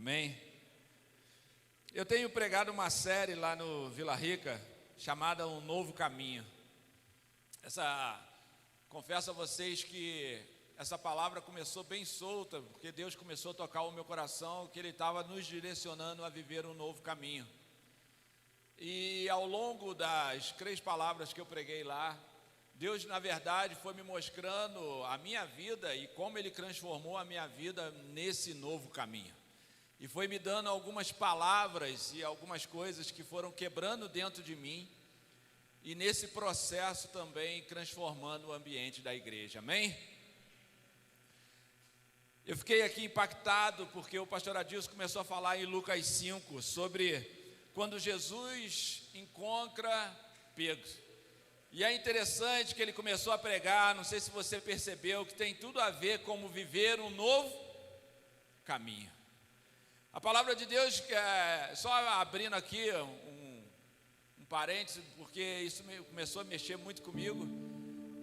Amém? Eu tenho pregado uma série lá no Vila Rica chamada Um Novo Caminho. Confesso a vocês que essa palavra começou bem solta, porque Deus começou a tocar o meu coração, que Ele estava nos direcionando a viver um novo caminho. E ao longo das 3 palavras que eu preguei lá, Deus, na verdade, foi me mostrando a minha vida e como Ele transformou a minha vida nesse novo caminho. E foi me dando algumas palavras e algumas coisas que foram quebrando dentro de mim e nesse processo também transformando o ambiente da igreja. Amém? Eu fiquei aqui impactado porque o pastor Adilson começou a falar em Lucas 5 sobre quando Jesus encontra Pedro. E é interessante que ele começou a pregar, não sei se você percebeu, que tem tudo a ver com viver um novo caminho. A palavra de Deus, só abrindo aqui um parêntese, porque isso começou a mexer muito comigo.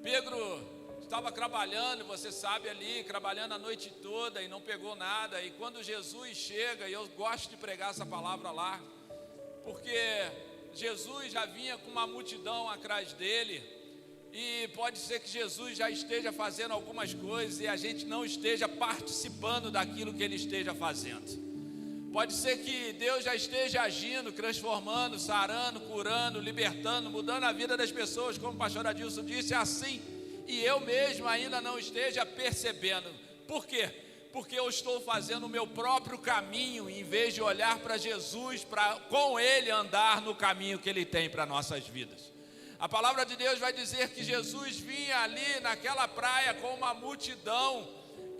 Pedro estava trabalhando, você sabe ali, trabalhando a noite toda e não pegou nada. E quando Jesus chega, e eu gosto de pregar essa palavra lá, porque Jesus já vinha com uma multidão atrás dele, e pode ser que Jesus já esteja fazendo algumas coisas e a gente não esteja participando daquilo que ele esteja fazendo. Pode ser que Deus já esteja agindo, transformando, sarando, curando, libertando, mudando a vida das pessoas, como o pastor Adilson disse, assim, e eu mesmo ainda não esteja percebendo. Por quê? Porque eu estou fazendo o meu próprio caminho, em vez de olhar para Jesus, para com Ele andar no caminho que Ele tem para nossas vidas. A palavra de Deus vai dizer que Jesus vinha ali naquela praia com uma multidão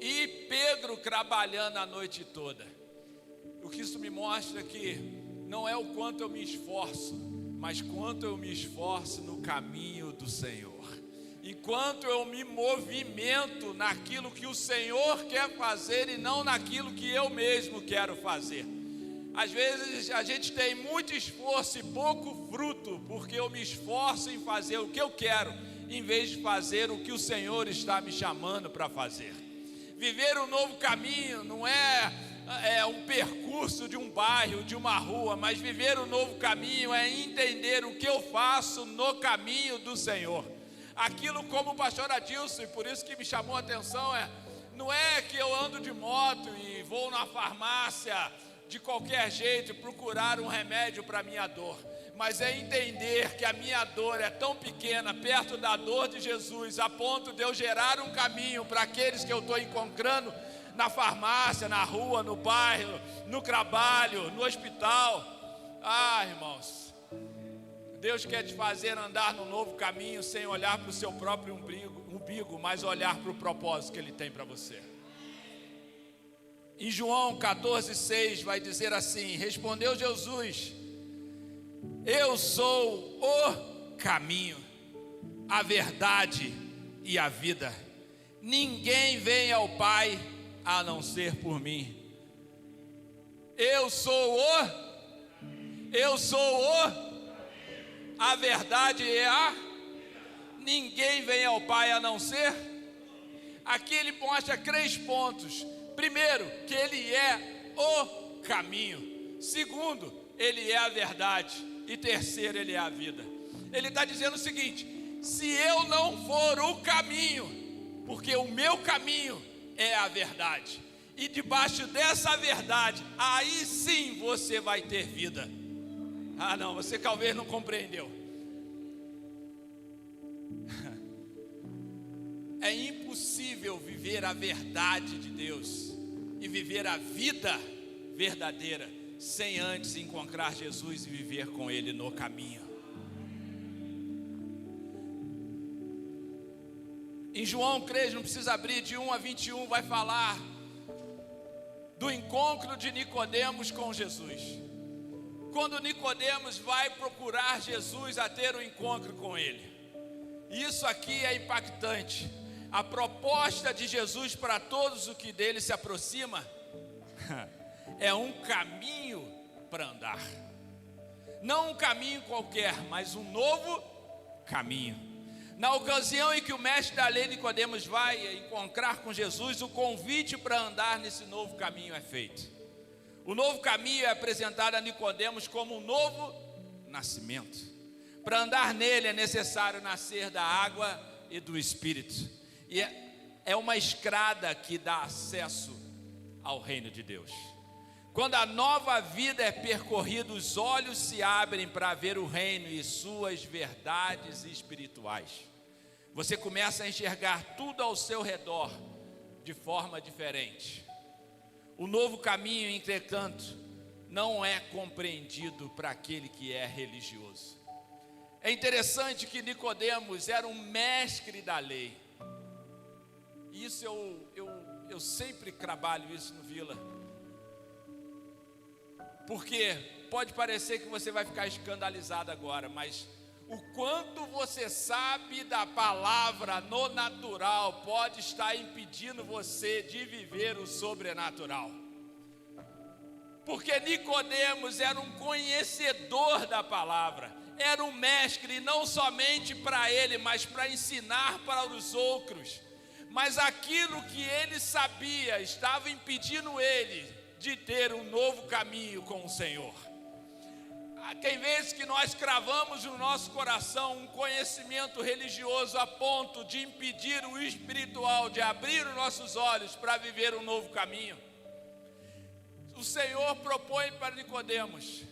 e Pedro trabalhando a noite toda. O que isso me mostra que não é o quanto eu me esforço, mas quanto eu me esforço no caminho do Senhor. Enquanto eu me movimento naquilo que o Senhor quer fazer e não naquilo que eu mesmo quero fazer. Às vezes a gente tem muito esforço e pouco fruto, porque eu me esforço em fazer o que eu quero, em vez de fazer o que o Senhor está me chamando para fazer. Viver um novo caminho não é um percurso de um bairro, de uma rua, mas viver um novo caminho é entender o que eu faço no caminho do Senhor. Aquilo como o pastor Adilson, e por isso que me chamou a atenção, não é que eu ando de moto e vou na farmácia de qualquer jeito procurar um remédio para a minha dor, mas é entender que a minha dor é tão pequena perto da dor de Jesus, a ponto de eu gerar um caminho para aqueles que eu estou encontrando na farmácia, na rua, no bairro, no trabalho, no hospital. Irmãos, Deus quer te fazer andar no novo caminho sem olhar para o seu próprio umbigo, mas olhar para o propósito que Ele tem para você. Em João 14,6 vai dizer assim: respondeu Jesus: eu sou o caminho, a verdade e a vida. Ninguém vem ao Pai a não ser por mim. Eu sou a verdade é ninguém vem ao Pai a não ser. Aqui ele mostra 3 pontos. Primeiro, que Ele é o caminho. Segundo, Ele é a verdade. E terceiro, Ele é a vida. Ele está dizendo o seguinte: se eu não for o caminho, porque o meu caminho é a verdade, e debaixo dessa verdade, aí sim você vai ter vida. Não, você talvez não compreendeu. É impossível viver a verdade de Deus e viver a vida verdadeira sem antes encontrar Jesus e viver com Ele no caminho. Em João 3, não precisa abrir, de 1 a 21, vai falar do encontro de Nicodemos com Jesus. Quando Nicodemos vai procurar Jesus a ter um encontro com Ele. Isso aqui é impactante. A proposta de Jesus para todos os que dele se aproxima é um caminho para andar. Não um caminho qualquer, mas um novo caminho. Na ocasião em que o mestre da lei Nicodemos vai encontrar com Jesus, o convite para andar nesse novo caminho é feito. O novo caminho é apresentado a Nicodemos como um novo nascimento. Para andar nele é necessário nascer da água e do Espírito. E é uma escada que dá acesso ao reino de Deus. Quando a nova vida é percorrida, os olhos se abrem para ver o reino e suas verdades espirituais. Você começa a enxergar tudo ao seu redor de forma diferente. O novo caminho, entretanto, não é compreendido para aquele que é religioso. É interessante que Nicodemos era um mestre da lei. Isso eu sempre trabalho isso no Vila. Porque pode parecer que você vai ficar escandalizado agora, mas o quanto você sabe da palavra no natural pode estar impedindo você de viver o sobrenatural. Porque Nicodemos era um conhecedor da palavra, era um mestre não somente para ele, mas para ensinar para os outros. Mas aquilo que ele sabia estava impedindo ele de ter um novo caminho com o Senhor. Tem vezes que nós cravamos no nosso coração um conhecimento religioso a ponto de impedir o espiritual, de abrir os nossos olhos para viver um novo caminho. O Senhor propõe para Nicodemos: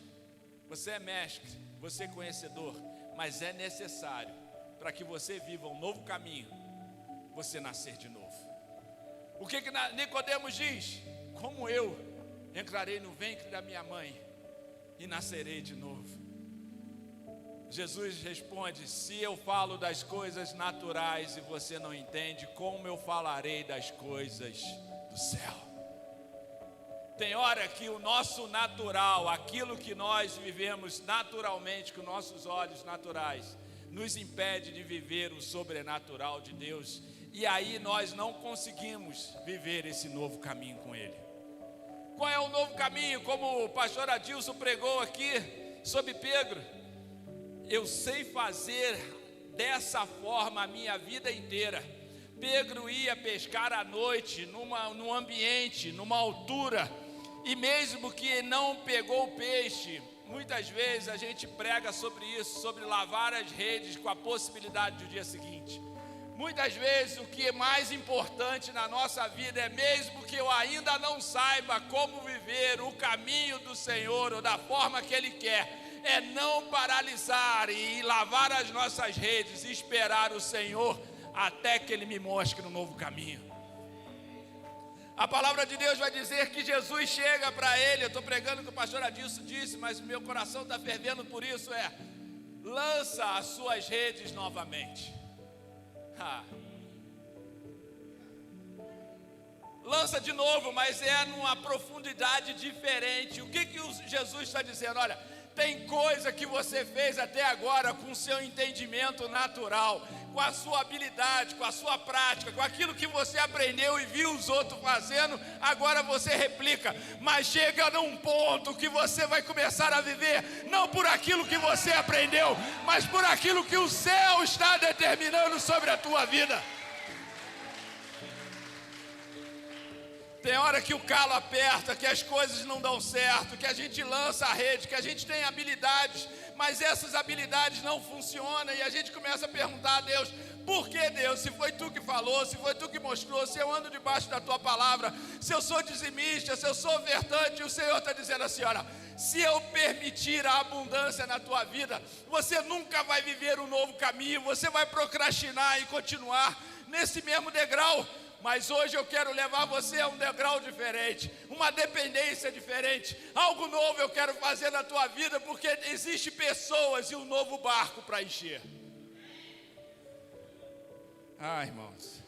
você é mestre, você é conhecedor, mas é necessário para que você viva um novo caminho, você nascer de novo. O que Nicodemos diz? Como eu entrarei no ventre da minha mãe e nascerei de novo? Jesus responde: se eu falo das coisas naturais e você não entende, como eu falarei das coisas do céu? Tem hora que o nosso natural, aquilo que nós vivemos naturalmente, com nossos olhos naturais, nos impede de viver o sobrenatural de Deus, e aí nós não conseguimos viver esse novo caminho com Ele. Qual é o novo caminho? Como o pastor Adilson pregou aqui sobre Pedro: eu sei fazer dessa forma a minha vida inteira. Pedro ia pescar à noite, num ambiente, numa altura, e mesmo que não pegou o peixe, muitas vezes a gente prega sobre isso, sobre lavar as redes com a possibilidade do dia seguinte. Muitas vezes o que é mais importante na nossa vida é, mesmo que eu ainda não saiba como viver o caminho do Senhor ou da forma que Ele quer, é não paralisar e lavar as nossas redes e esperar o Senhor até que Ele me mostre um novo caminho. A palavra de Deus vai dizer que Jesus chega para ele. Eu estou pregando o que o pastor Adilson disse, mas meu coração está fervendo por isso. Lança as suas redes novamente. Lança de novo, mas é numa profundidade diferente. O que Jesus está dizendo? Olha, tem coisa que você fez até agora com o seu entendimento natural, com a sua habilidade, com a sua prática, com aquilo que você aprendeu e viu os outros fazendo, agora você replica. Mas chega num ponto que você vai começar a viver, não por aquilo que você aprendeu, mas por aquilo que o céu está determinando sobre a tua vida. Tem hora que o calo aperta, que as coisas não dão certo, que a gente lança a rede, que a gente tem habilidades, mas essas habilidades não funcionam, e a gente começa a perguntar a Deus: por que, Deus? Se foi tu que falou, se foi tu que mostrou, se eu ando debaixo da tua palavra, se eu sou dizimista, se eu sou ofertante, o Senhor está dizendo assim: olha, se eu permitir a abundância na tua vida, você nunca vai viver um novo caminho, você vai procrastinar e continuar nesse mesmo degrau. Mas hoje eu quero levar você a um degrau diferente, uma dependência diferente, algo novo eu quero fazer na tua vida, porque existem pessoas e um novo barco para encher. Irmãos,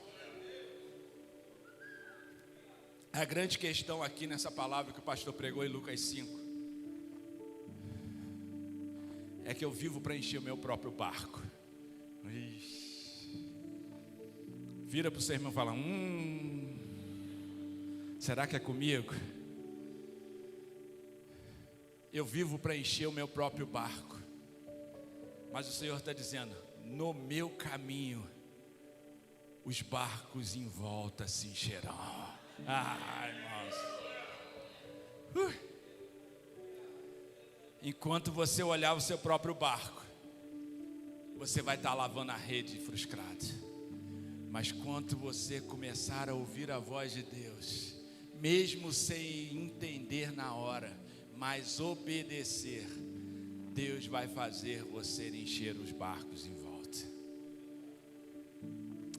a grande questão aqui nessa palavra que o pastor pregou em Lucas 5 é que eu vivo para encher o meu próprio barco. Vira para o seu irmão e fala: será que é comigo? Eu vivo para encher o meu próprio barco, mas o Senhor está dizendo: no meu caminho os barcos em volta se encherão. Irmãos, enquanto você olhar o seu próprio barco, você vai estar lavando a rede frustrado. Mas quando você começar a ouvir a voz de Deus, mesmo sem entender na hora, mas obedecer, Deus vai fazer você encher os barcos em volta.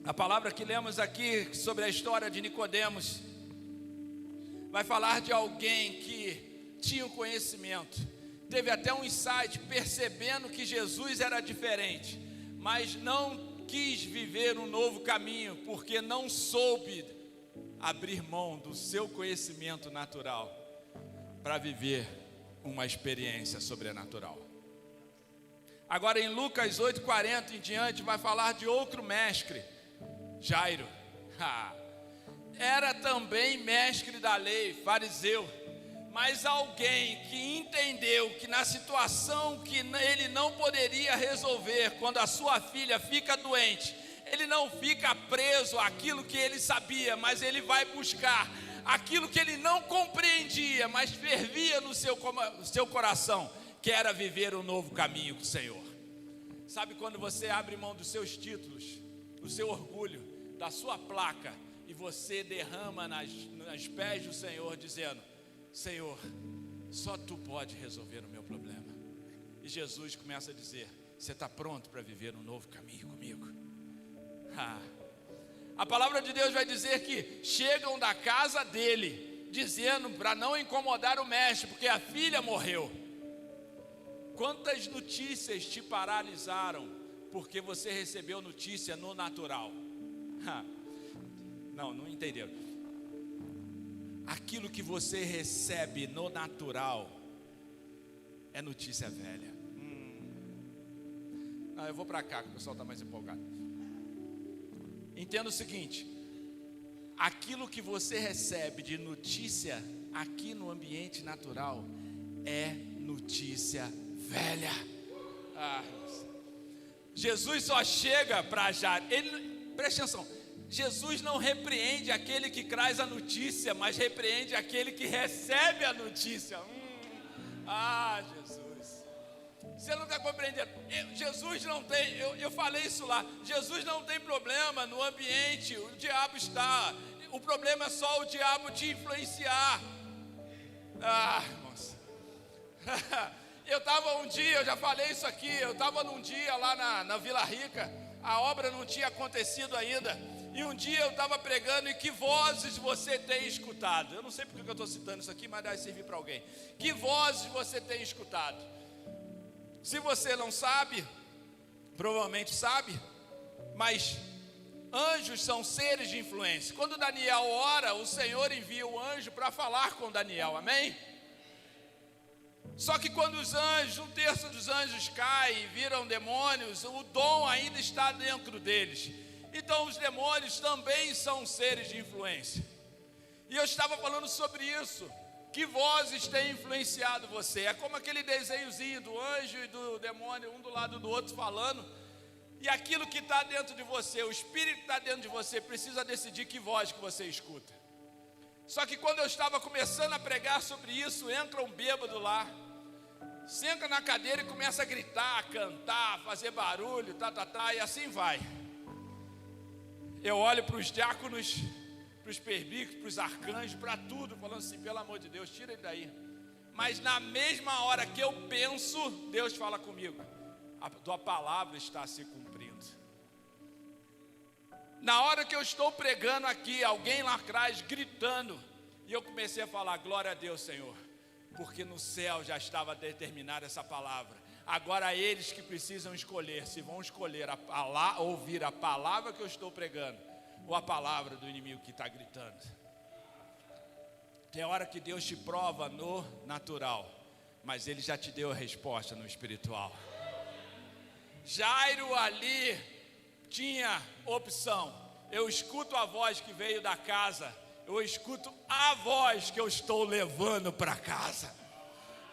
A palavra que lemos aqui sobre a história de Nicodemos vai falar de alguém que tinha o conhecimento, teve até um insight percebendo que Jesus era diferente, mas não quis viver um novo caminho, porque não soube abrir mão do seu conhecimento natural para viver uma experiência sobrenatural. Agora em Lucas 8:40 em diante vai falar de outro mestre, Jairo. Era também mestre da lei, fariseu, mas alguém que entendeu que na situação que ele não poderia resolver, quando a sua filha fica doente, ele não fica preso àquilo que ele sabia, mas ele vai buscar aquilo que ele não compreendia, mas fervia no seu coração, que era viver um novo caminho com o Senhor. Sabe quando você abre mão dos seus títulos, do seu orgulho, da sua placa, e você derrama nos pés do Senhor, dizendo: Senhor, só Tu pode resolver o meu problema. E Jesus começa a dizer: você está pronto para viver um novo caminho comigo? A palavra de Deus vai dizer que chegam da casa dele, dizendo para não incomodar o mestre, porque a filha morreu. Quantas notícias te paralisaram porque você recebeu notícia no natural? Não entenderam. Aquilo que você recebe no natural é notícia velha. Eu vou para cá, que o pessoal está mais empolgado. Entenda o seguinte: aquilo que você recebe de notícia aqui no ambiente natural é notícia velha. Jesus só chega para Jairo. Preste atenção, Jesus não repreende aquele que traz a notícia, mas repreende aquele que recebe a notícia. Jesus, você não está compreendendo. Jesus não tem, eu falei isso lá, Jesus não tem problema no ambiente, o diabo está, o problema é só o diabo te influenciar. Irmãos, eu estava um dia, eu já falei isso aqui, eu estava num dia lá na Vila Rica, a obra não tinha acontecido ainda, e um dia eu estava pregando, e que vozes você tem escutado? Eu não sei porque eu estou citando isso aqui, mas deve servir para alguém. Que vozes você tem escutado? Se você não sabe, provavelmente sabe, mas anjos são seres de influência. Quando Daniel ora, o Senhor envia o anjo para falar com Daniel, amém? Só que quando os anjos, 1/3 dos anjos caem e viram demônios, o dom ainda está dentro deles. Então os demônios também são seres de influência. E eu estava falando sobre isso. Que vozes têm influenciado você? É como aquele desenhozinho do anjo e do demônio, um do lado do outro falando. E aquilo que está dentro de você, o espírito que está dentro de você, precisa decidir que voz que você escuta. Só que quando eu estava começando a pregar sobre isso, entra um bêbado lá, senta na cadeira e começa a gritar, a cantar, fazer barulho, e assim vai. Eu olho para os diáconos, para os presbíteros, para os arcanjos, para tudo, falando assim: pelo amor de Deus, tira ele daí. Mas na mesma hora que eu penso, Deus fala comigo: a tua palavra está se cumprindo. Na hora que eu estou pregando aqui, alguém lá atrás gritando, e eu comecei a falar: glória a Deus, Senhor, porque no céu já estava determinada essa palavra. Agora eles que precisam escolher, se vão escolher ouvir a palavra que eu estou pregando, ou a palavra do inimigo que está gritando. Tem hora que Deus te prova no natural, mas Ele já te deu a resposta no espiritual. Jairo ali tinha opção: eu escuto a voz que veio da casa, eu escuto a voz que eu estou levando para casa.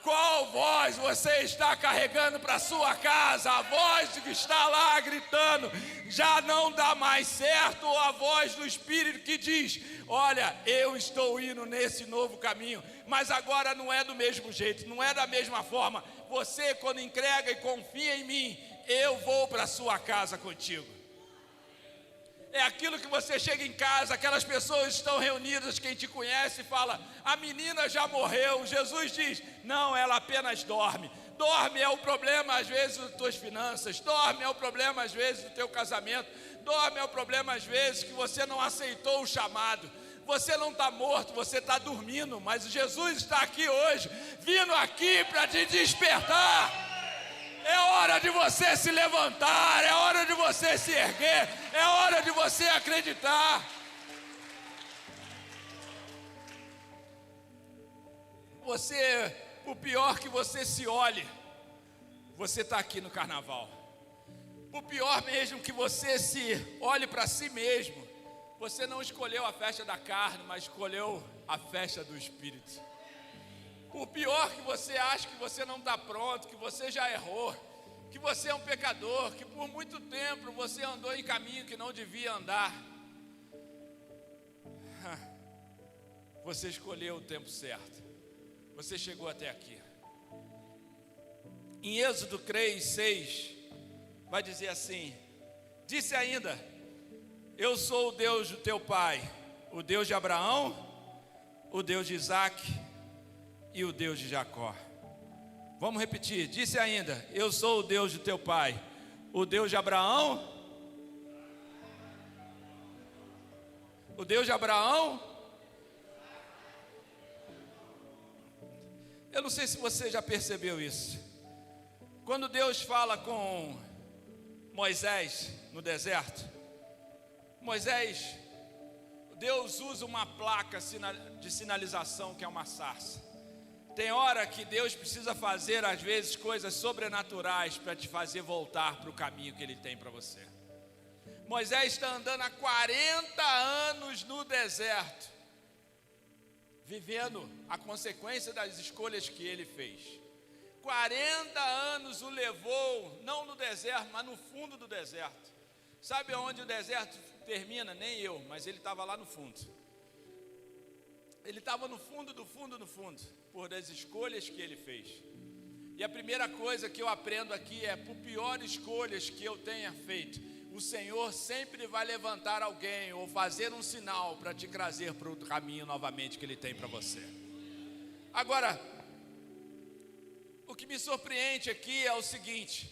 Qual voz você está carregando para sua casa? A voz que está lá gritando, já não dá mais certo, ou a voz do Espírito que diz, olha, eu estou indo nesse novo caminho, mas agora não é do mesmo jeito, não é da mesma forma. Você, quando entrega e confia em mim, eu vou para a sua casa contigo. É aquilo que você chega em casa, aquelas pessoas estão reunidas, quem te conhece fala, a menina já morreu. Jesus diz, não, ela apenas dorme. Dorme é o problema às vezes das tuas finanças, dorme é o problema às vezes do teu casamento, dorme é o problema às vezes que você não aceitou o chamado. Você não está morto, você está dormindo, mas Jesus está aqui hoje, vindo aqui para te despertar. É hora de você se levantar, é hora de você se erguer, é hora de você acreditar. Você, por pior que você se olhe, você está aqui no carnaval. Por pior mesmo que você se olhe para si mesmo, você não escolheu a festa da carne, mas escolheu a festa do Espírito. Por pior que você acha que você não está pronto, que você já errou, que você é um pecador, que por muito tempo você andou em caminho que não devia andar, você escolheu o tempo certo, você chegou até aqui. Em Êxodo 3:6 vai dizer assim, disse ainda, eu sou o Deus do teu pai, o Deus de Abraão, o Deus de Isaque e o Deus de Jacó. Vamos repetir, disse ainda, eu sou o Deus de teu pai, o Deus de Abraão, o Deus de Abraão. Eu não sei se você já percebeu isso. Quando Deus fala com Moisés no deserto, Deus usa uma placa de sinalização que é uma sarça. Tem hora que Deus precisa fazer, às vezes, coisas sobrenaturais para te fazer voltar para o caminho que Ele tem para você. Moisés está andando há 40 anos no deserto, vivendo a consequência das escolhas que ele fez. 40 anos o levou, não no deserto, mas no fundo do deserto. Sabe onde o deserto termina? Nem eu, mas ele estava lá no fundo. Ele estava no fundo do fundo do fundo, por das escolhas que ele fez. E a primeira coisa que eu aprendo aqui é, por piores escolhas que eu tenha feito, o Senhor sempre vai levantar alguém ou fazer um sinal para te trazer para o caminho novamente que Ele tem para você. Agora, o que me surpreende aqui é o seguinte,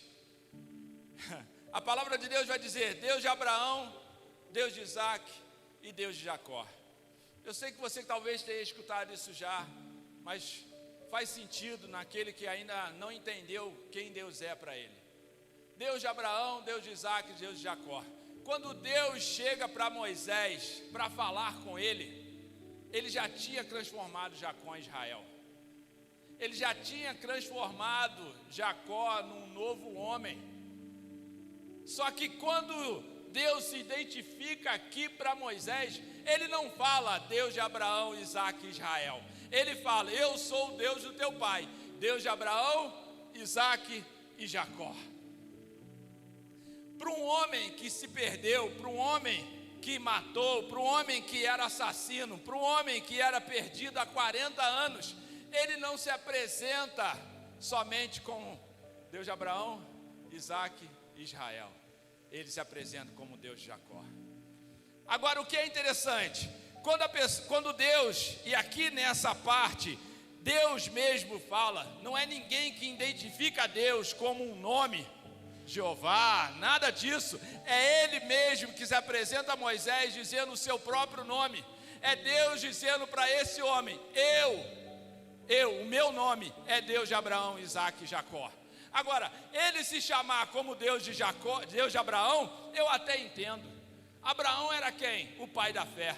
a palavra de Deus vai dizer, Deus de Abraão, Deus de Isaque e Deus de Jacó. Eu sei que você talvez tenha escutado isso já, mas faz sentido naquele que ainda não entendeu quem Deus é para ele. Deus de Abraão, Deus de Isaque e Deus de Jacó. Quando Deus chega para Moisés para falar com ele já tinha transformado Jacó em Israel. Ele já tinha transformado Jacó num novo homem. Só que quando Deus se identifica aqui para Moisés, Ele não fala Deus de Abraão, Isaque e Israel. Ele fala, eu sou o Deus do teu pai, Deus de Abraão, Isaque e Jacó. Para um homem que se perdeu, para um homem que matou, para um homem que era assassino, para um homem que era perdido há 40 anos, ele não se apresenta somente com Deus de Abraão, Isaque e Israel. Ele se apresenta como Deus de Jacó. Agora, o que é interessante, quando Deus, e aqui nessa parte, Deus mesmo fala, não é ninguém que identifica Deus como um nome, Jeová, nada disso, é Ele mesmo que se apresenta a Moisés dizendo o seu próprio nome, é Deus dizendo para esse homem, o meu nome é Deus de Abraão, Isaque e Jacó. Agora, ele se chamar como Deus de Jacó, Deus de Abraão, eu até entendo. Abraão era quem? O pai da fé.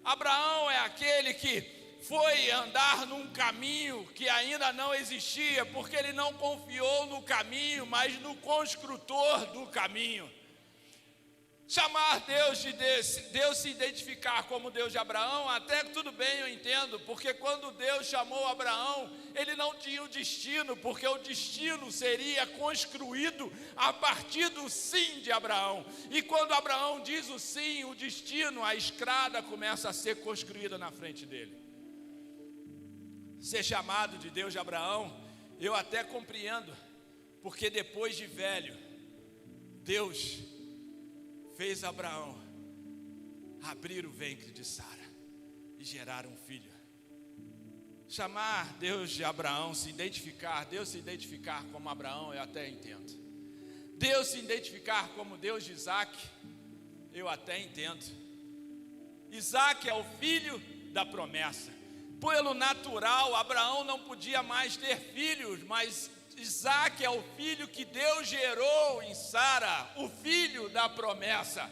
Abraão é aquele que foi andar num caminho que ainda não existia, porque ele não confiou no caminho, mas no construtor do caminho. Chamar Deus se identificar como Deus de Abraão, até tudo bem, eu entendo, porque quando Deus chamou Abraão, ele não tinha o destino, porque o destino seria construído a partir do sim de Abraão. E quando Abraão diz o sim, o destino, a estrada começa a ser construída na frente dele. Ser chamado de Deus de Abraão, eu até compreendo, porque depois de velho, Deus fez Abraão abrir o ventre de Sara e gerar um filho. Chamar Deus de Abraão, Deus se identificar como Abraão, eu até entendo. Deus se identificar como Deus de Isaac, eu até entendo. Isaac é o filho da promessa. Pelo natural, Abraão não podia mais ter filhos, mas Isaac é o filho que Deus gerou em Sara, o filho da promessa.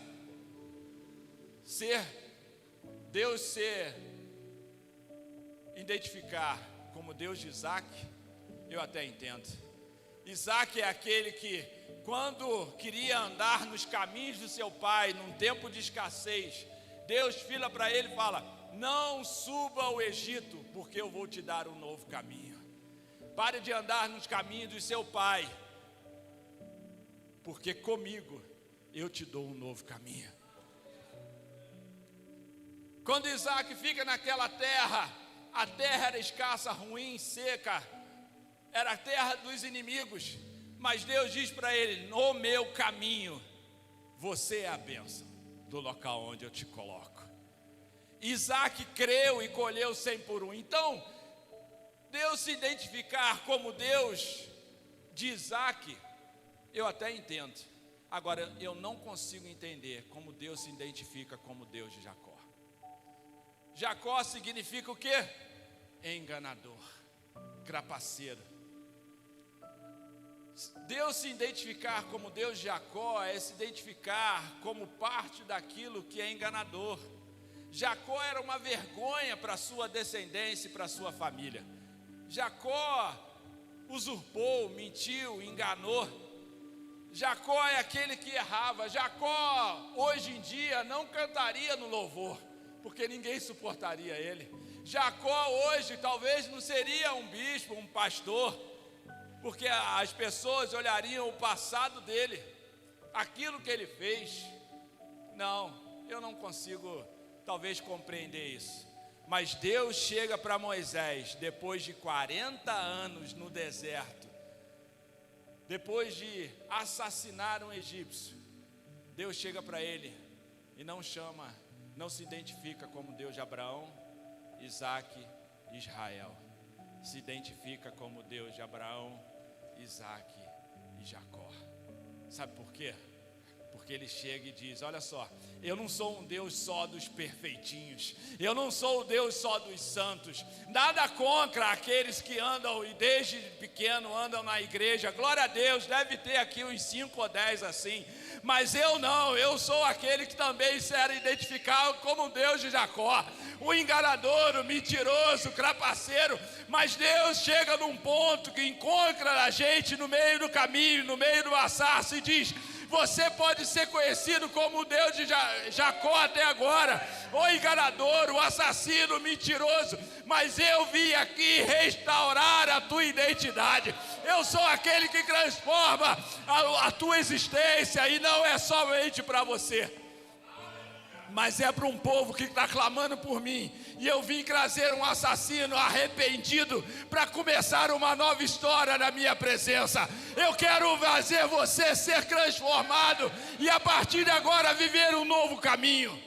Deus se identificar como Deus de Isaac, eu até entendo. Isaac é aquele que, quando queria andar nos caminhos do seu pai, num tempo de escassez, Deus fila para ele e fala: não suba ao Egito, porque eu vou te dar um novo caminho. Pare de andar nos caminhos do seu pai, porque comigo eu te dou um novo caminho. Quando Isaac fica naquela terra, a terra era escassa, ruim, seca, era a terra dos inimigos, mas Deus diz para ele: no meu caminho, você é a bênção do local onde eu te coloco. Isaac creu e colheu 100 por 1. Então, Deus se identificar como Deus de Isaac, eu até entendo. Agora, eu não consigo entender como Deus se identifica como Deus de Jacó. Jacó significa o quê? Enganador, trapaceiro. Deus se identificar como Deus de Jacó é se identificar como parte daquilo que é enganador. Jacó era uma vergonha para a sua descendência e para a sua família. Jacó usurpou, mentiu, enganou. Jacó é aquele que errava. Jacó, hoje em dia, não cantaria no louvor, porque ninguém suportaria ele. Jacó hoje talvez não seria um bispo, um pastor, porque as pessoas olhariam o passado dele, aquilo que ele fez. Não, eu não consigo talvez compreender isso. Mas Deus chega para Moisés, depois de 40 anos no deserto, depois de assassinar um egípcio, Deus chega para ele e não se identifica como Deus de Abraão, Isaac e Israel. Se identifica como Deus de Abraão, Isaac e Jacó. Sabe por quê? Porque ele chega e diz: olha só, eu não sou um Deus só dos perfeitinhos, eu não sou o Deus só dos santos, nada contra aqueles que andam e desde pequeno andam na igreja, glória a Deus, deve ter aqui uns 5 ou 10 assim, mas eu não, eu sou aquele que também será identificado como o Deus de Jacó, o enganador, o mentiroso, o trapaceiro. Mas Deus chega num ponto que encontra a gente no meio do caminho, no meio do açarço, e diz: você pode ser conhecido como o Deus de Jacó até agora, o enganador, o assassino, o mentiroso, mas eu vim aqui restaurar a tua identidade. Eu sou aquele que transforma a tua existência, e não é somente para você, mas é para um povo que está clamando por mim. E eu vim trazer um assassino arrependido para começar uma nova história na minha presença. Eu quero fazer você ser transformado e a partir de agora viver um novo caminho.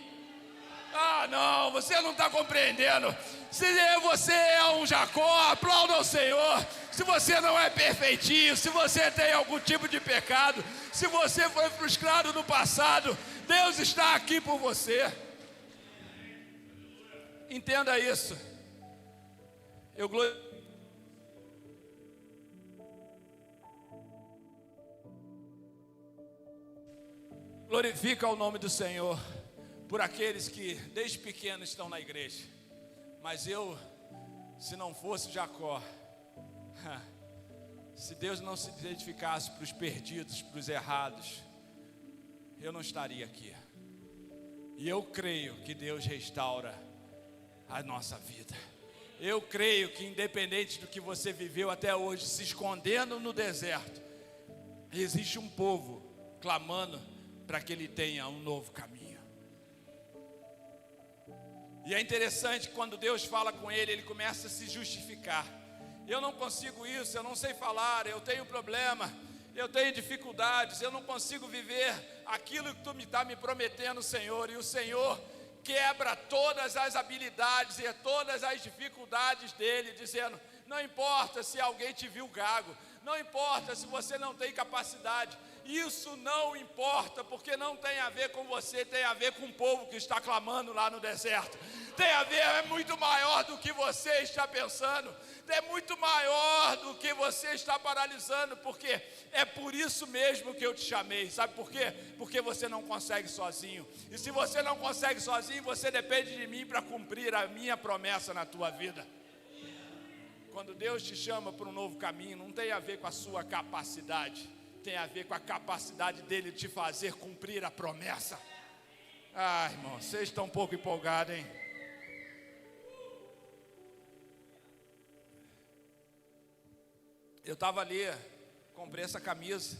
Ah, não, você não está compreendendo. Se você é um Jacó, aplauda o Senhor. Se você não é perfeitinho, se você tem algum tipo de pecado, se você foi frustrado no passado, Deus está aqui por você. Entenda isso. Glorifica o nome do Senhor por aqueles que desde pequeno estão na igreja. Mas eu, se não fosse Jacó, se Deus não se identificasse para os perdidos, para os errados, eu não estaria aqui. E eu creio que Deus restaura a nossa vida. Eu creio que independente do que você viveu até hoje, se escondendo no deserto, existe um povo clamando para que ele tenha um novo caminho. E é interessante que quando Deus fala com ele, ele começa a se justificar. Eu não consigo isso, eu não sei falar, eu tenho problema, eu tenho dificuldades, eu não consigo viver aquilo que tu está me prometendo, Senhor. E o Senhor quebra todas as habilidades e todas as dificuldades dele, dizendo: não importa se alguém te viu gago, não importa se você não tem capacidade, isso não importa, porque não tem a ver com você, tem a ver com o povo que está clamando lá no deserto. Tem a ver, é muito maior do que você está pensando, é muito maior do que você está paralisando, porque é por isso mesmo que eu te chamei. Sabe por quê? Porque você não consegue sozinho, e se você não consegue sozinho, você depende de mim para cumprir a minha promessa na tua vida. Quando Deus te chama para um novo caminho, não tem a ver com a sua capacidade, tem a ver com a capacidade dele te fazer cumprir a promessa. Ah, irmão, vocês estão um pouco empolgados, hein? Eu estava ali, comprei essa camisa,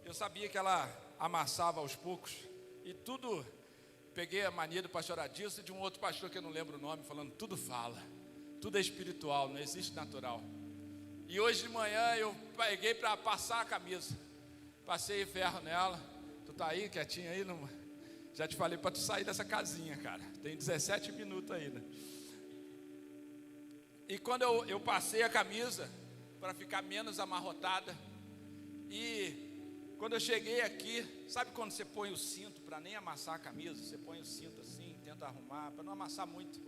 eu sabia que ela amassava aos poucos, e tudo, peguei a mania do pastor Adilson e de um outro pastor que eu não lembro o nome, falando: tudo fala, tudo é espiritual, não existe natural. E hoje de manhã eu peguei para passar a camisa, passei ferro nela. Tu tá aí, quietinho aí, não? Já te falei para tu sair dessa casinha, cara, tem 17 minutos ainda. E quando eu passei a camisa, para ficar menos amarrotada, e quando eu cheguei aqui, sabe quando você põe o cinto para nem amassar a camisa, você põe o cinto assim, tenta arrumar, para não amassar muito.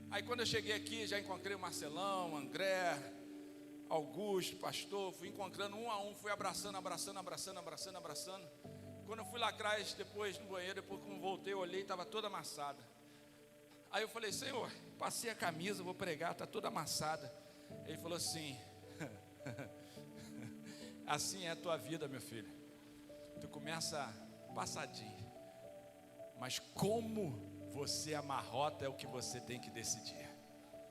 Aí quando eu cheguei aqui, já encontrei o Marcelão, o André, Augusto, pastor, fui encontrando um a um, fui abraçando. Quando eu fui lá atrás, depois no banheiro, depois quando voltei, eu olhei, estava toda amassada. Aí eu falei: Senhor, passei a camisa, vou pregar, está toda amassada. Ele falou assim: assim é a tua vida, meu filho. Tu começa passadinho, mas como você amarrota é o que você tem que decidir.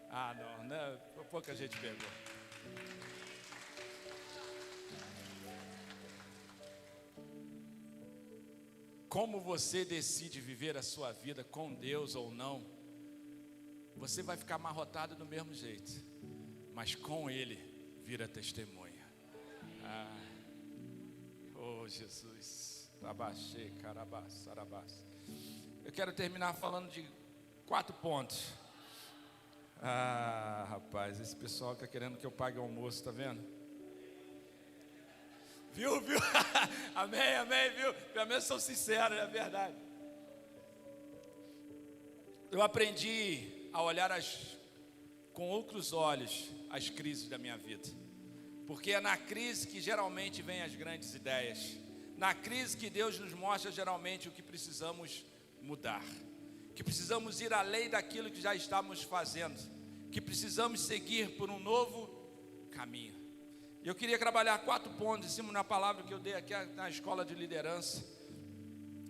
Ah, não, né? Pouca gente pegou. Como você decide viver a sua vida com Deus ou não, você vai ficar amarrotado do mesmo jeito, mas com Ele vira testemunha. Ah, oh Jesus, Tabaxê, Carabás, Sarabás. Eu quero terminar falando de 4 pontos. Ah, rapaz, esse pessoal está querendo que eu pague o almoço, tá vendo? Viu? Amém, viu? Pelo menos são sinceros, é verdade. Eu aprendi a olhar com outros olhos as crises da minha vida, porque é na crise que geralmente vem as grandes ideias, na crise que Deus nos mostra geralmente o que precisamos mudar, que precisamos ir além daquilo que já estamos fazendo, que precisamos seguir por um novo caminho. Eu queria trabalhar 4 pontos em cima da palavra que eu dei aqui na escola de liderança.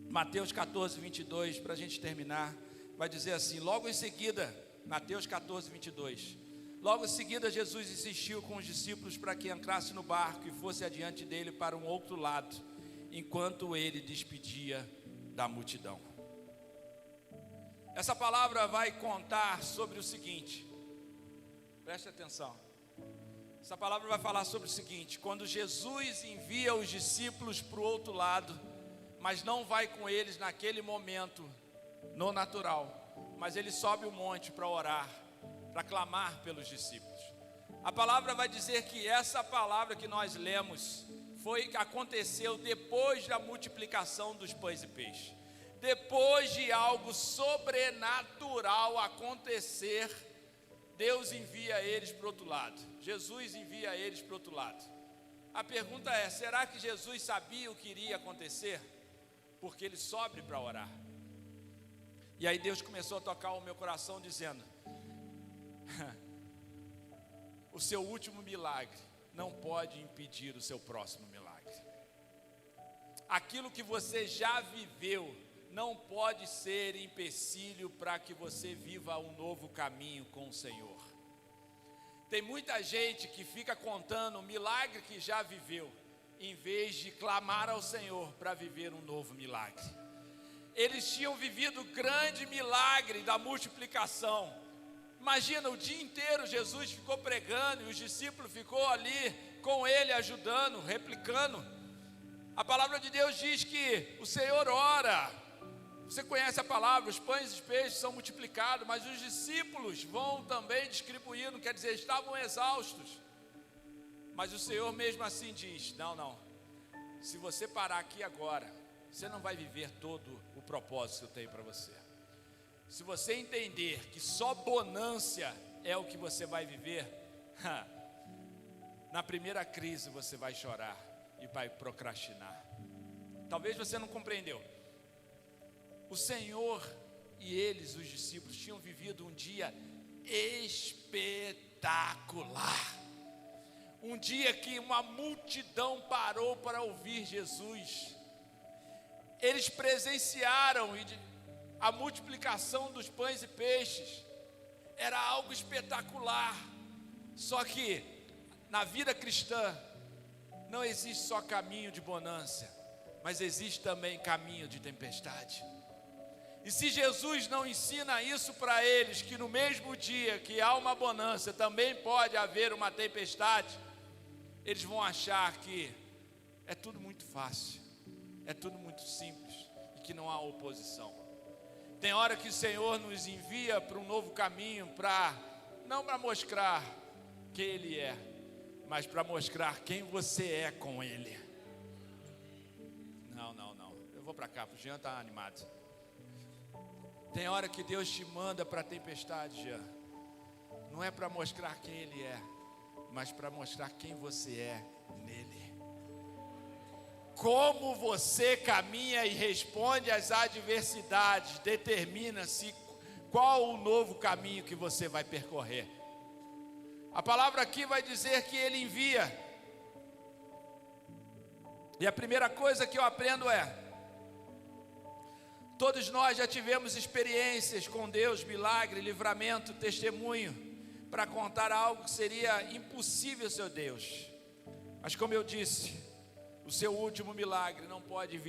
Mateus 14, 22, para a gente terminar, vai dizer assim: logo em seguida, Mateus 14, 22, logo em seguida Jesus insistiu com os discípulos para que entrasse no barco e fosse adiante dele para um outro lado, enquanto ele despedia da multidão. Essa palavra vai contar sobre o seguinte, preste atenção. Essa palavra vai falar sobre o seguinte: quando Jesus envia os discípulos para o outro lado, mas não vai com eles naquele momento, no natural, mas ele sobe o monte para orar, para clamar pelos discípulos. A palavra vai dizer que essa palavra que nós lemos aconteceu depois da multiplicação dos pães e peixes, depois de algo sobrenatural acontecer. Deus envia eles para o outro lado, Jesus envia eles para o outro lado. A pergunta é: será que Jesus sabia o que iria acontecer? Porque ele sobe para orar. E aí Deus começou a tocar o meu coração dizendo: o seu último milagre não pode impedir o seu próximo milagre. Aquilo que você já viveu não pode ser empecilho para que você viva um novo caminho com o Senhor. Tem muita gente que fica contando o milagre que já viveu, em vez de clamar ao Senhor para viver um novo milagre. Eles tinham vivido o grande milagre da multiplicação. Imagina, o dia inteiro Jesus ficou pregando e os discípulos ficou ali com ele, ajudando, replicando. A palavra de Deus diz que o Senhor ora. Você conhece a palavra, os pães e os peixes são multiplicados, mas os discípulos vão também distribuindo, quer dizer, estavam exaustos. Mas o Senhor mesmo assim diz, não, se você parar aqui agora, você não vai viver todo o propósito que eu tenho para você. Se você entender que só bonância é o que você vai viver, na primeira crise você vai chorar e vai procrastinar. Talvez você não compreendeu. O Senhor e eles, os discípulos, tinham vivido um dia espetacular. Um dia que uma multidão parou para ouvir Jesus. Eles presenciaram a multiplicação dos pães e peixes. Era algo espetacular. Só que na vida cristã não existe só caminho de bonança, mas existe também caminho de tempestade. E se Jesus não ensina isso para eles, que no mesmo dia que há uma bonança, também pode haver uma tempestade, eles vão achar que é tudo muito fácil, é tudo muito simples e que não há oposição. Tem hora que o Senhor nos envia para um novo caminho, não para mostrar quem Ele é, mas para mostrar quem você é com Ele. Não, eu vou para cá, o Jean está animado. Tem hora que Deus te manda para a tempestade, Jean. Não é para mostrar quem Ele é, mas para mostrar quem você é nele. Como você caminha e responde às adversidades, determina-se qual o novo caminho que você vai percorrer. A palavra aqui vai dizer que Ele envia. E a primeira coisa que eu aprendo todos nós já tivemos experiências com Deus, milagre, livramento, testemunho, para contar algo que seria impossível, seu Deus. Mas como eu disse, o seu último milagre não pode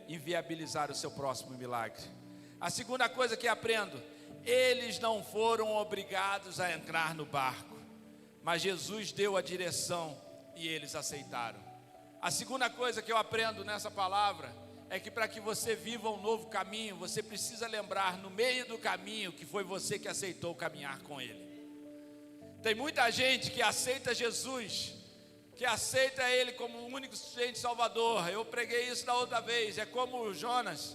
inviabilizar o seu próximo milagre. A segunda coisa que aprendo, eles não foram obrigados a entrar no barco, mas Jesus deu a direção e eles aceitaram. A segunda coisa que eu aprendo nessa palavra é que para que você viva um novo caminho, você precisa lembrar no meio do caminho que foi você que aceitou caminhar com Ele. Tem muita gente que aceita Jesus, que aceita Ele como o único suficiente Salvador. Eu preguei isso da outra vez. É como o Jonas,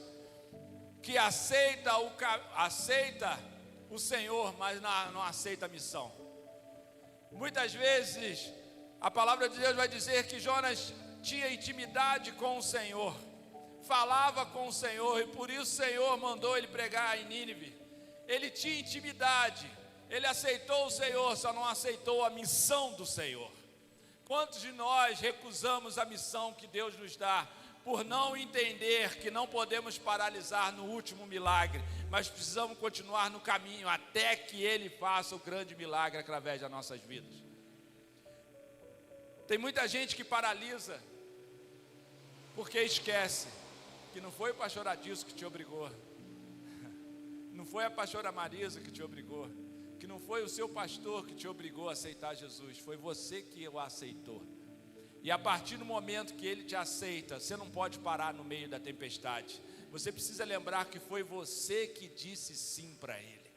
que aceita o Senhor, mas não aceita a missão. Muitas vezes a palavra de Deus vai dizer que Jonas tinha intimidade com o Senhor, falava com o Senhor, e por isso o Senhor mandou ele pregar em Nínive. Ele tinha intimidade, ele aceitou o Senhor, só não aceitou a missão do Senhor. Quantos de nós recusamos a missão que Deus nos dá, por não entender que não podemos paralisar no último milagre, mas precisamos continuar no caminho até que Ele faça o grande milagre através das nossas vidas? Tem muita gente que paralisa porque esquece que não foi o pastor Adilson que te obrigou, não foi a pastora Marisa que te obrigou, que não foi o seu pastor que te obrigou a aceitar Jesus, foi você que o aceitou. E a partir do momento que Ele te aceita, você não pode parar no meio da tempestade. Você precisa lembrar que foi você que disse sim para Ele.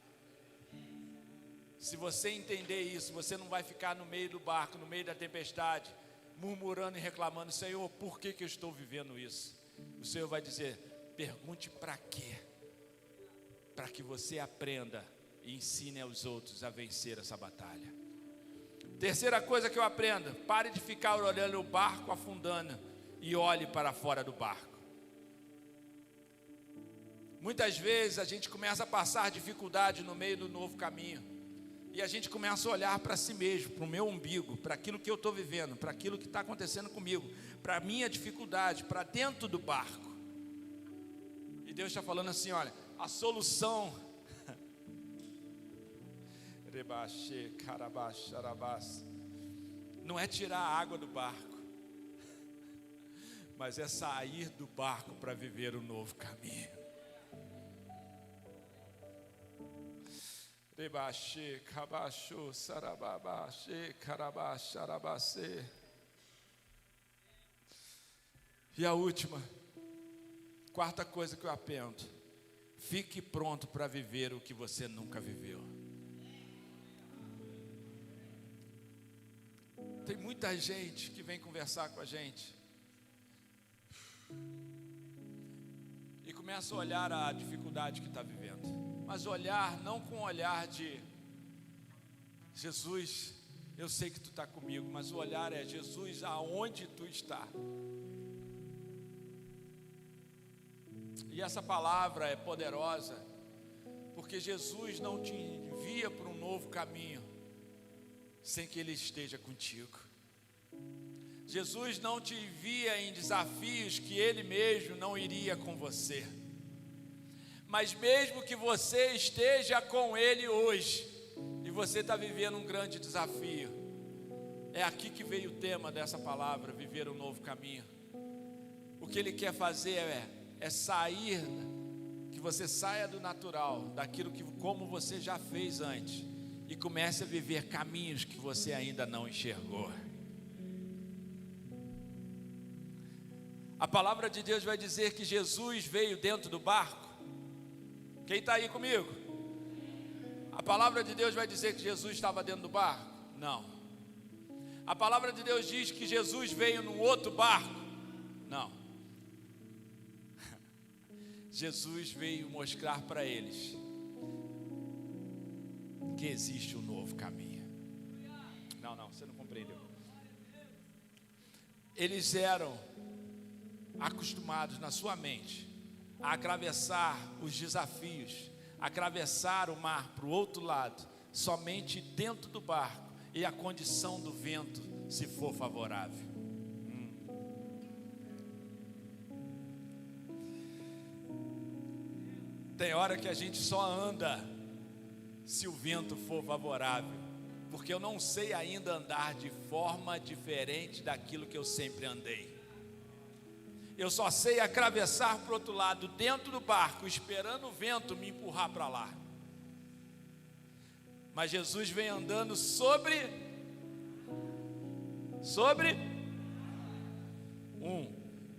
Se você entender isso, você não vai ficar no meio do barco, no meio da tempestade, murmurando e reclamando: Senhor, por que eu estou vivendo isso? O Senhor vai dizer: pergunte para quê? Para que você aprenda e ensine aos outros a vencer essa batalha. Terceira coisa que eu aprendo: pare de ficar olhando o barco afundando e olhe para fora do barco. Muitas vezes a gente começa a passar dificuldade no meio do novo caminho, e a gente começa a olhar para si mesmo, para o meu umbigo, para aquilo que eu estou vivendo, para aquilo que está acontecendo comigo, para a minha dificuldade, para dentro do barco. E Deus está falando assim, olha, a solução não é tirar a água do barco, mas é sair do barco para viver um novo caminho. E a última, quarta coisa que eu aprendo: fique pronto para viver o que você nunca viveu. Tem muita gente que vem conversar com a gente e começa a olhar a dificuldade que está vivendo, mas olhar não com o olhar de Jesus, eu sei que tu está comigo, mas o olhar é Jesus, aonde tu está. E essa palavra é poderosa, porque Jesus não te envia para um novo caminho sem que Ele esteja contigo. Jesus não te envia em desafios que Ele mesmo não iria com você. Mas mesmo que você esteja com Ele hoje, e você está vivendo um grande desafio, é aqui que veio o tema dessa palavra, viver um novo caminho. O que Ele quer fazer é sair, que você saia do natural, daquilo que como você já fez antes, e comece a viver caminhos que você ainda não enxergou. A palavra de Deus vai dizer que Jesus veio dentro do barco. Quem está aí comigo? A palavra de Deus vai dizer que Jesus estava dentro do barco? Não. A palavra de Deus diz que Jesus veio num outro barco? Não. Jesus veio mostrar para eles que existe um novo caminho. Não, você não compreendeu. Eles eram acostumados na sua mente a atravessar os desafios, atravessar o mar para o outro lado, somente dentro do barco e a condição do vento se for favorável. Tem hora que a gente só anda se o vento for favorável, porque eu não sei ainda andar de forma diferente daquilo que eu sempre andei. Eu só sei atravessar para o outro lado, dentro do barco, esperando o vento me empurrar para lá. Mas Jesus vem andando sobre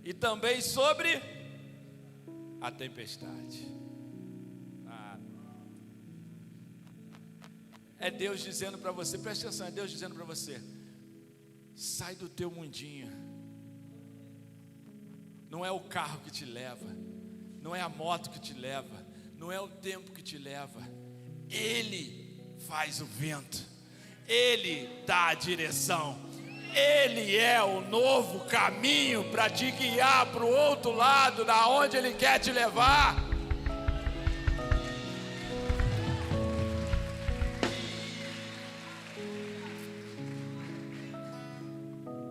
e também sobre a tempestade. É Deus dizendo para você, preste atenção, é Deus dizendo para você: sai do teu mundinho. Não é o carro que te leva, não é a moto que te leva, não é o tempo que te leva. Ele faz o vento, Ele dá a direção, Ele é o novo caminho para te guiar para o outro lado, da onde Ele quer te levar.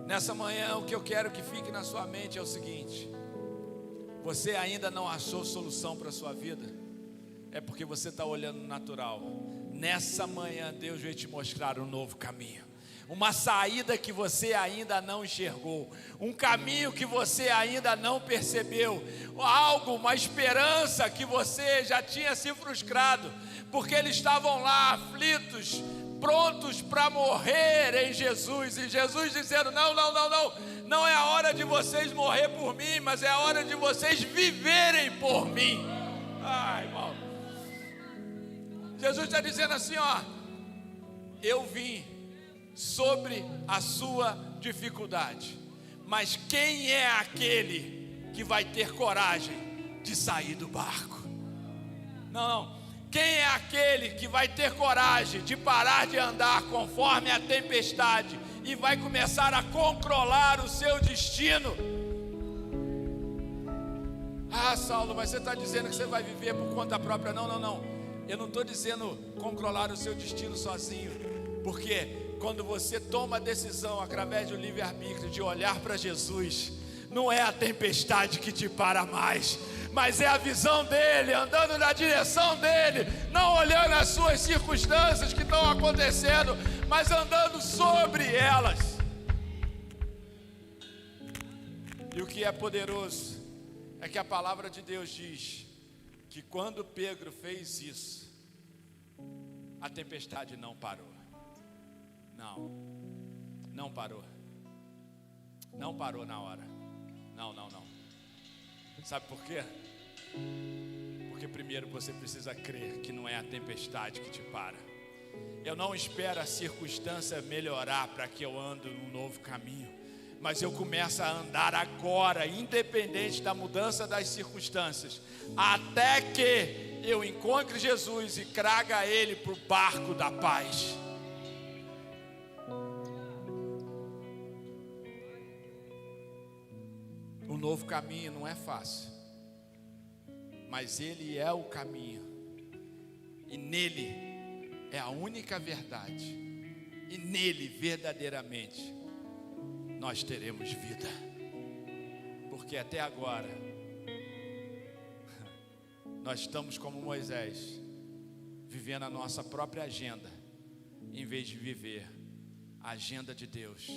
Nessa manhã, o que eu quero que fique na sua mente é o seguinte: você ainda não achou solução para a sua vida? É porque você está olhando no natural. Nessa manhã, Deus veio te mostrar um novo caminho, uma saída que você ainda não enxergou, um caminho que você ainda não percebeu, algo, uma esperança que você já tinha se frustrado, porque eles estavam lá aflitos, prontos para morrer em Jesus, e Jesus dizendo: não é a hora de vocês morrer por mim, mas é a hora de vocês viverem por mim. Ai, irmão, Jesus está dizendo assim, eu vim sobre a sua dificuldade, mas quem é aquele que vai ter coragem de sair do barco? Quem é aquele que vai ter coragem de parar de andar conforme a tempestade e vai começar a controlar o seu destino? Ah, Saulo, mas você está dizendo que você vai viver por conta própria. Não. Eu não estou dizendo controlar o seu destino sozinho, porque quando você toma a decisão através do livre-arbítrio de olhar para Jesus, não é a tempestade que te para mais, mas é a visão dele, andando na direção dele, não olhando as suas circunstâncias que estão acontecendo, mas andando sobre elas. E o que é poderoso é que a palavra de Deus diz que quando Pedro fez isso, a tempestade não parou. Não parou. Não parou na hora. Não. Sabe por quê? Porque primeiro você precisa crer que não é a tempestade que te para. Eu não espero a circunstância melhorar para que eu ande num novo caminho, mas eu começo a andar agora, independente da mudança das circunstâncias, até que eu encontre Jesus e traga ele para o barco da paz. O novo caminho não é fácil, mas ele é o caminho, e nele é a única verdade, e nele verdadeiramente nós teremos vida, porque até agora nós estamos como Moisés, vivendo a nossa própria agenda, em vez de viver a agenda de Deus.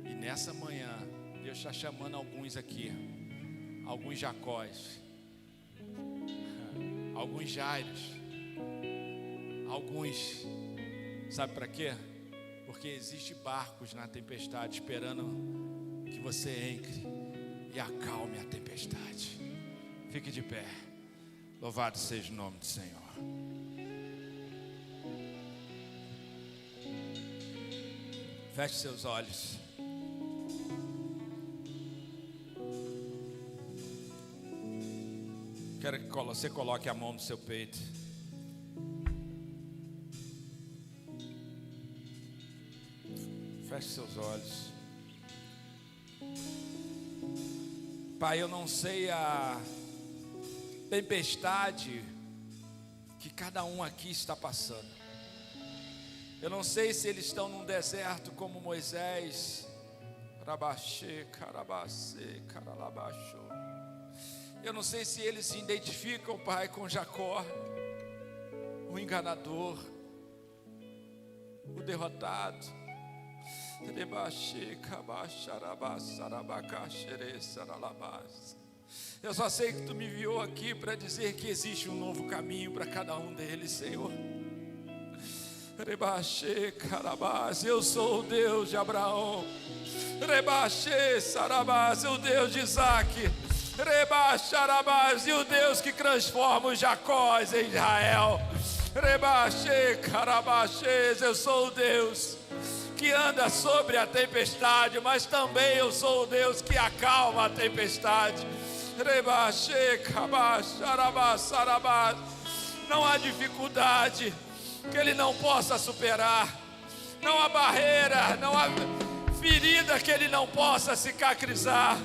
E nessa manhã Deus está chamando alguns aqui, alguns Jacós, alguns Jairos, alguns, sabe para quê? Porque existem barcos na tempestade esperando que você entre e acalme a tempestade. Fique de pé. Louvado seja o nome do Senhor. Feche seus olhos. Quero que você coloque a mão no seu peito. Feche seus olhos. Pai, eu não sei a tempestade que cada um aqui está passando. Eu não sei se eles estão num deserto como Moisés. Eu não sei se eles se identificam, Pai, com Jacó, o enganador, o derrotado. Eu só sei que Tu me enviou aqui para dizer que existe um novo caminho para cada um deles, Senhor. Eu sou o Deus de Abraão, o Deus de Isaac, e o Deus que transforma os Jacós em Israel. Eu sou o Deus que anda sobre a tempestade, mas também eu sou o Deus que acalma a tempestade. Não há dificuldade que Ele não possa superar, não há barreira, não há ferida que Ele não possa cicatrizar.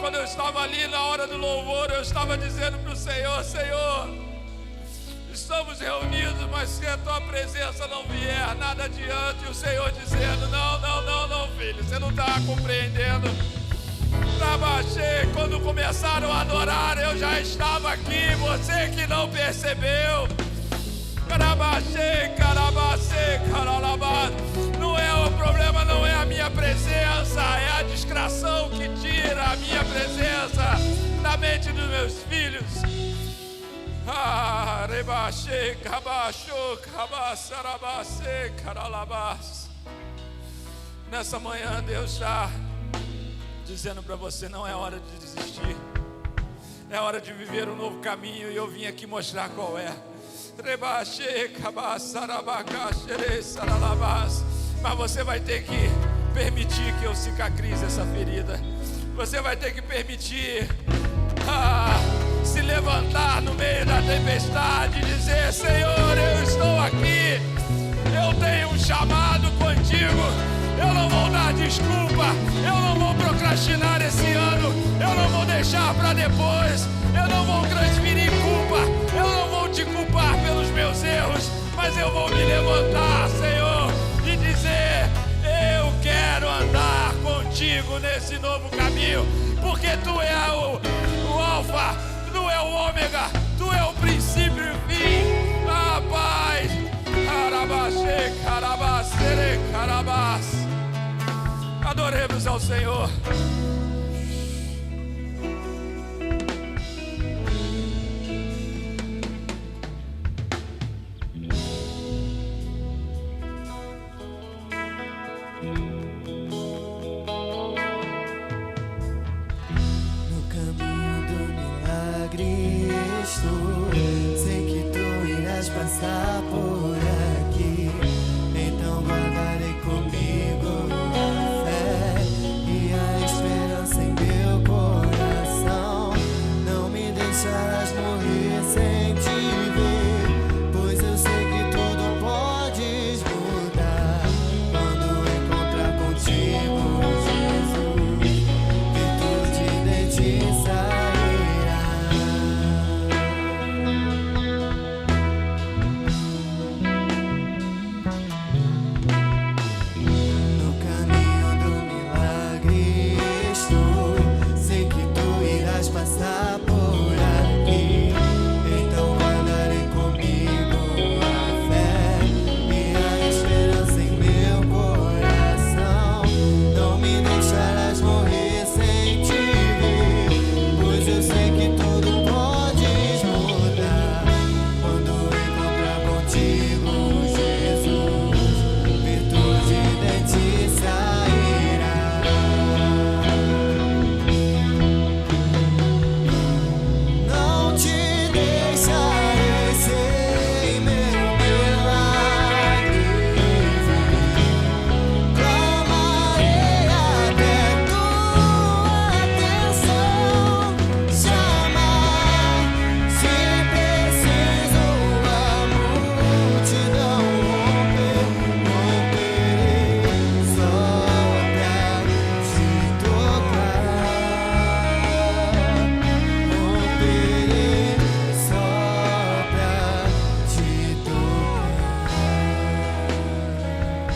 Quando eu estava ali na hora do louvor, eu estava dizendo para o Senhor: Senhor, estamos reunidos, mas se a Tua presença não vier, nada adianta. E o Senhor dizendo: não, filho, você não está compreendendo. Quando começaram a adorar, eu já estava aqui, você que não percebeu. Não é o problema, não é a minha presença, é a distração que tira a minha presença da mente dos meus filhos. Nessa manhã Deus está dizendo para você: não é hora de desistir, é hora de viver um novo caminho, e eu vim aqui mostrar qual é. Mas você vai ter que permitir que eu cicatrize essa ferida. Você vai ter que permitir se levantar no meio da tempestade e dizer: Senhor, eu estou aqui, eu tenho um chamado contigo. Eu não vou dar desculpa, eu não vou procrastinar esse ano, eu não vou deixar para depois, eu não vou transferir culpa, eu não vou te culpar pelos meus erros, mas eu vou me levantar, Senhor. esse novo caminho, porque Tu é o Alfa, Tu é o Ômega, Tu é o princípio e o fim. Ah, Pai, Carabaxê, Carabacere, Carabás. Adoremos ao Senhor. Sei que Tu irás passar por